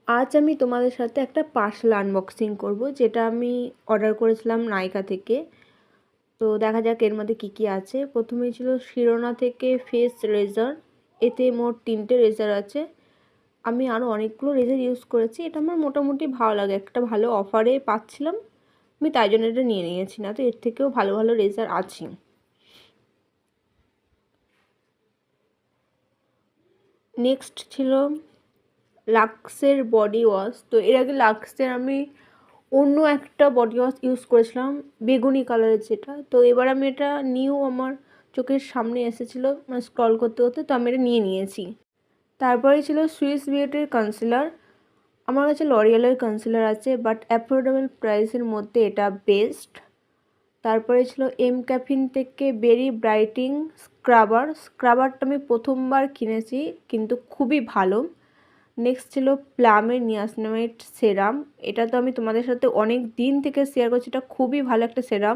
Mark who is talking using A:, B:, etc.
A: আজ আমি তোমাদের সাথে একটা পার্সেল আনবক্সিং করব, যেটা আমি অর্ডার করেছিলাম নাইকা থেকে। তো দেখা যাক এর মধ্যে কী কী আছে। প্রথমেই ছিল শিরোনা থেকে ফেস রেজার। এতে মোট 3টে রেজার আছে। আমি আরও অনেকগুলো রেজার ইউজ করেছি, এটা আমার মোটামুটি ভালো লাগে, একটা ভালো অফারে পাচ্ছিলাম, আমি তাই জন্য এটা নিয়ে নিয়েছি। না তো এর থেকেও ভালো ভালো রেজার আছে। নেক্সট ছিল লাক্সের বডি ওয়াশ। তো এর আগে লাক্সের আমি অন্য একটা বডি ওয়াশ ইউজ করেছিলাম, বেগুনি কালারের যেটা। তো এবার আমি এটা নিউ আমার চোখের সামনে এসেছিলো, মানে স্ক্রল করতে করতে, তো আমি এটা নিয়ে নিয়েছি। তারপরে ছিল সুইস বিউটির কনসিলার। আমার কাছে লরিয়ালের কনসিলার আছে, বাট অ্যাফোর্ডেবল প্রাইসের মধ্যে এটা বেস্ট। তারপরে ছিল এম ক্যাফিন থেকে বেরি ব্রাইটিং স্ক্রাবারটা আমি প্রথমবার কিনেছি, কিন্তু খুবই ভালো। নেক্সট ছিল প্লামের নিয়াসিনামাইড সেরাম। এটা তো আমি তোমাদের সাথে অনেক দিন থেকে শেয়ার করছি, এটা খুবই ভালো একটা সেরাম।